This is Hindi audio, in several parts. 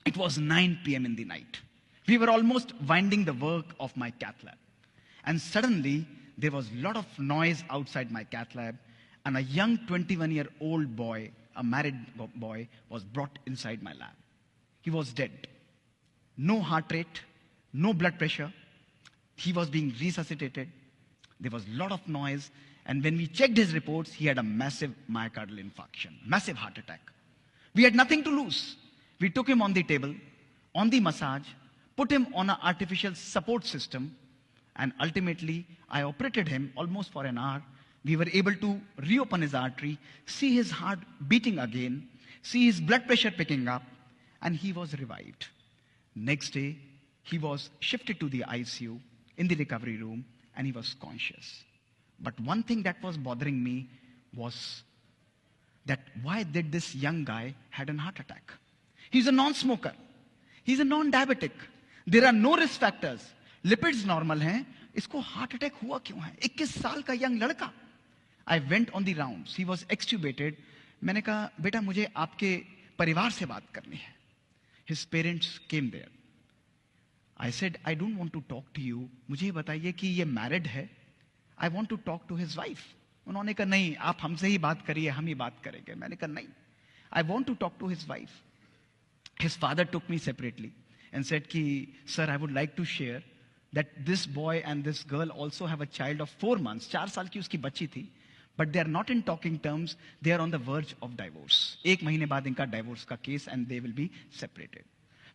It was 9 p.m. in the night. We were almost winding the work of my cath lab. And suddenly, there was a lot of noise outside my cath lab, and a young 21-year-old boy, a married boy, was brought inside my lab. He was dead. No heart rate, no blood pressure. He was being resuscitated. There was a lot of noise. And when we checked his reports, he had a massive myocardial infarction, massive heart attack. We had nothing to lose. We took him on the table, on the massage, put him on an artificial support system, and ultimately, I operated him almost for an hour. We were able to reopen his artery, see his heart beating again, see his blood pressure picking up, and he was revived. Next day, he was shifted to the ICU in the recovery room, and he was conscious. But one thing that was bothering me was that why did this young guy had an heart attack? He's a non-smoker. He's a non-diabetic. There are no risk factors. Lipids normal हैं. इसको heart attack हुआ क्यों है? 21 साल का young लड़का. I went on the rounds. He was extubated. मैंने कहा, बेटा मुझे आपके परिवार से बात करनी है. His parents came there. I said, I don't want to talk to you. मुझे ये बताइए कि ये married है. I want to talk to his wife. उन्होंने कहा नहीं, आप हमसे ही बात करिए, हम ही बात करेंगे. मैंने कहा नहीं. I want to talk to his wife. His father took me separately and said कि, sir, I would like to share that this boy and this girl also have a child of 4 months. 4 साल की उसकी बच्ची थी. But they are not in talking terms. They are on the verge of divorce. 1 महीने बाद इनका divorce का case and they will be separated.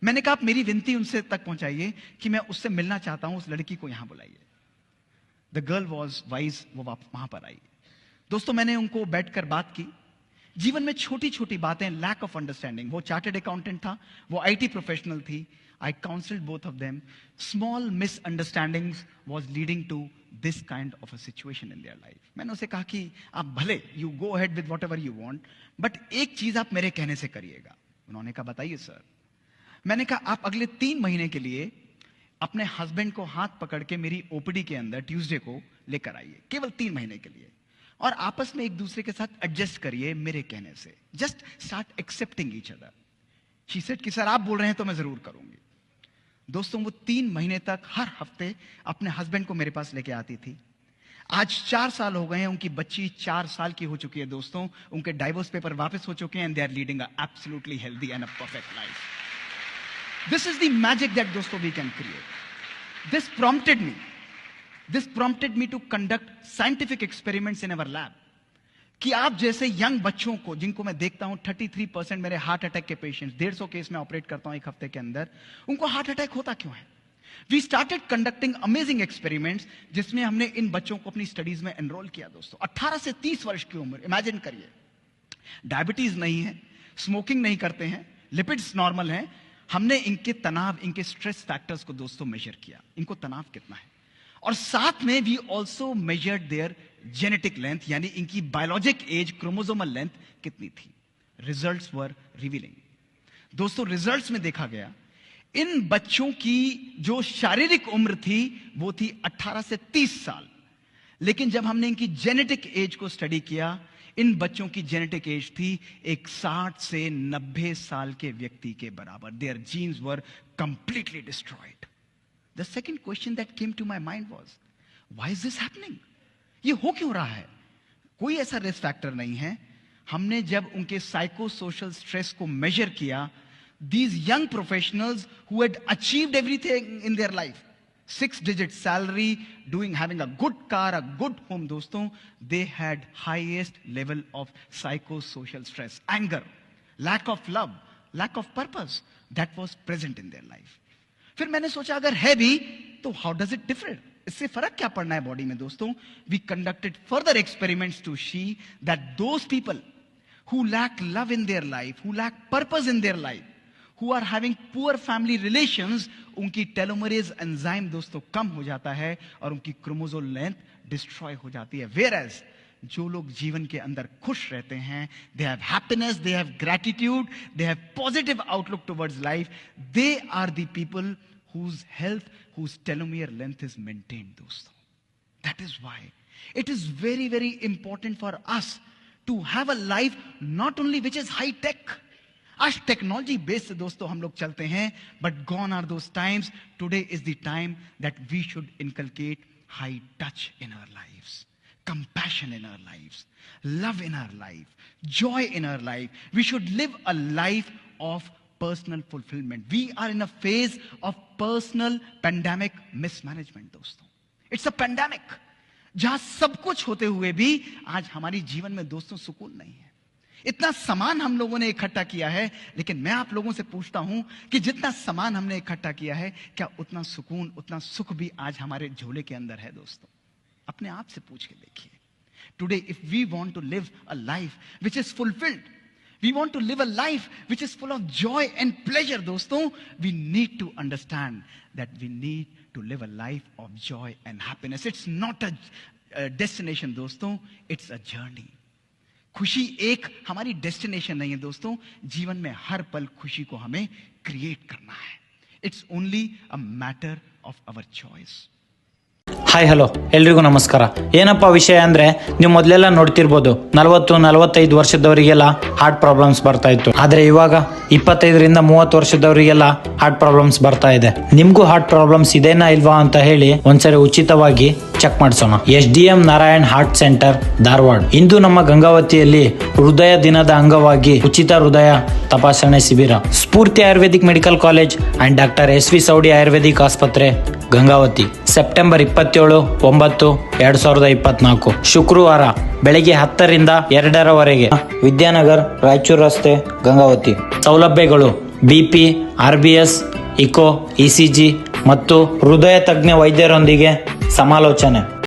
मैंने कहा आप मेरी विनती उनसे तक पहुंचाइए कि मैं उससे मिलना चाहता हूं, उस लड़की को यहां बुलाइए. The girl was wise, वो वहां पर आई. दोस्तों मैंने उनको बैठकर बात की. जीवन में छोटी छोटी बातें, लैक ऑफ अंडरस्टैंडिंग. वो चार्टर्ड अकाउंटेंट था, वो आईटी प्रोफेशनल थी. I counseled both of them. Small misunderstandings was leading to this kind of a situation in their life. मैंने उसे कहा कि आप भले you go ahead with whatever you want, but एक चीज आप मेरे कहने से करिएगा. उन्होंने कहा बताइए सर. मैंने कहा आप अगले 3 महीने के लिए अपने हस्बैंड को हाथ पकड़ के मेरी ओपीडी के अंदर ट्यूसडे को लेकर आइए, केवल 3 महीने के लिए, और आपस में एक दूसरे के साथ एडजस्ट करिए मेरे कहने से. Just start accepting each other. She said कि सर आप बोल रहे हैं तो मैं जरूर करूंगी. दोस्तों वो 3 महीने तक हर हफ्ते अपने हस्बैंड को मेरे पास लेके आती थी. आज 4 साल हो गए हैं, उनकी बच्ची 4 साल की हो चुकी है. दोस्तों उनके डाइवोर्स पेपर वापस हो चुके हैं and they are leading a absolutely healthy and a perfect life. This is the magic that दोस्तों we can create. This prompted me to conduct scientific experiments in our lab. कि आप जैसे यंग बच्चों को, जिनको मैं देखता हूं 33% मेरे हार्ट अटैक के पेशेंट्स, 150 केस में ऑपरेट करता हूं 1 हफ्ते के अंदर, उनको हार्ट अटैक होता क्यों है? We started conducting amazing experiments, जिसमें हमने इन बच्चों को अपनी स्टडीज में एनरोल किया. दोस्तों 18 से 30 वर्ष की उम्र, इमेजिन करिए. डायबिटीज नहीं है, स्मोकिंग नहीं करते हैं, लिपिड्स नॉर्मल हैं. हमने इनके तनाव, इनके स्ट्रेस फैक्टर्स को दोस्तों मेजर किया. इनको तनाव कितना है, और साथ में we also measured their genetic length, यानी इनकी बायोलॉजिक एज, क्रोमोसोमल लेंथ कितनी थी. Results were revealing. दोस्तों रिजल्ट्स में देखा गया इन बच्चों की जो शारीरिक उम्र थी वो थी 18 से 30 साल, लेकिन जब हमने इनकी जेनेटिक एज को स्टडी किया, इन बच्चों की जेनेटिक एज थी एक 60 से 90 साल के व्यक्ति के बराबर. Their genes were completely destroyed. The second question that came to my mind was, why is this happening? ये हो क्यों रहा है? कोई ऐसा रिस्क फैक्टर नहीं है. हमने जब उनके साइको सोशल स्ट्रेस को मेजर किया, these young professionals who had achieved everything in their life, 6-digit salary, having a good car, a good home, दोस्तों, they had highest level of psychosocial stress, anger, lack of love, lack of purpose that was present in their life. फिर मैंने सोचा अगर है भी तो हाउ डज इट डिफर, इससे फर्क क्या पड़ना है बॉडी में. दोस्तों we conducted further experiments to see that those people who lack love in their life, who lack purpose in their life, who are having poor family relations, उनकी टेलोमरेज एंजाइम दोस्तों कम हो जाता है और उनकी क्रोमोसोम लेंथ डिस्ट्रॉय हो जाती है. वेयर एज जो लोग जीवन के अंदर खुश रहते हैं, they have happiness, they have gratitude, they have positive outlook towards life, they are the people whose health, whose telomere length is maintained, दोस्तों. That is why it is very, very important for us to have a life not only which is high tech. आज टेक्नोलॉजी बेस्ड दोस्तों हम लोग चलते हैं, but gone are those times. Today is the time that we should inculcate high touch in our lives, compassion in our lives, love in our life, joy in our life. We should live a life of personal fulfillment. We are in a phase of personal pandemic mismanagement दोस्तों. It's a pandemic. जहां सब कुछ होते हुए भी आज हमारी जीवन में दोस्तों सुकून नहीं है. इतना सामान हम लोगों ने इकट्ठा किया है, लेकिन मैं आप लोगों से पूछता हूं कि जितना सामान हमने इकट्ठा किया है, क्या उतना सुकून, उतना सुख भी आज हमारे झोले के अंदर है दोस्तों? अपने आप से पूछ के देखिए. Today if we want to live a life which is fulfilled, we want to live a life which is full of joy and pleasure दोस्तों, we need to understand that we need to live a life of joy and happiness. It's not a destination दोस्तों, इट्स अ जर्नी. खुशी एक हमारी डेस्टिनेशन नहीं है दोस्तों. जीवन में हर पल खुशी को हमें क्रिएट करना है. It's only a matter of our choice. Hi hello ಎಲ್ರಿಗೂ ನಮಸ್ಕಾರ. ಏನಪ್ಪ ವಿಷಯ ಅಂದ್ರೆ, ನೀವು ಮೊದಲೆಲ್ಲ ನೋಡ್ತಿರ್ಬೋದು 40-45 ವರ್ಷದವರಿಗೆಲ್ಲ ಹಾರ್ಟ್ ಪ್ರಾಬ್ಲಮ್ಸ್ ಬರ್ತಾ ಇತ್ತು. ಆದ್ರೆ ಇವಾಗ 25ರಿಂದ 30 ವರ್ಷದವರಿಗೆಲ್ಲ ಹಾರ್ಟ್ ಪ್ರಾಬ್ಲಮ್ಸ್ ಬರ್ತಾ ಇದೆ. ನಿಮ್ಗೂ ಹಾರ್ಟ್ ಪ್ರಾಬ್ಲಮ್ಸ್ ಇದೇನಾ ಇಲ್ವಾ ಅಂತ ಹೇಳಿ ಒಂದ್ಸರಿ ಉಚಿತವಾಗಿ ಚೆಕ್ ಮಾಡಿಸೋಣ. SDM Narayan heart centre, Dharwad. ಇಂದು ನಮ್ಮ ಗಂಗಾವತಿಯಲ್ಲಿ ಹೃದಯ ದಿನದ ಅಂಗವಾಗಿ ಉಚಿತ ಹೃದಯ ತಪಾಸಣೆ ಶಿಬಿರ. Spoorthi ayurvedic medical college and doctor SV Soudi ayurvedic ಆಸ್ಪತ್ರೆ, ಗಂಗಾವತಿ. ಸೆಪ್ಟೆಂಬರ್ 27-9-2024 ಶುಕ್ರವಾರ ಬೆಳಗ್ಗೆ 10ರಿಂದ 2ರವರೆಗೆ, ವಿದ್ಯಾನಗರ್, ರಾಯಚೂರು ರಸ್ತೆ, ಗಂಗಾವತಿ. ಸೌಲಭ್ಯಗಳು: BP, RBS, ಇಕೋ, ECG ಮತ್ತು ಹೃದಯ ತಜ್ಞ ವೈದ್ಯರೊಂದಿಗೆ ಸಮಾಲೋಚನೆ.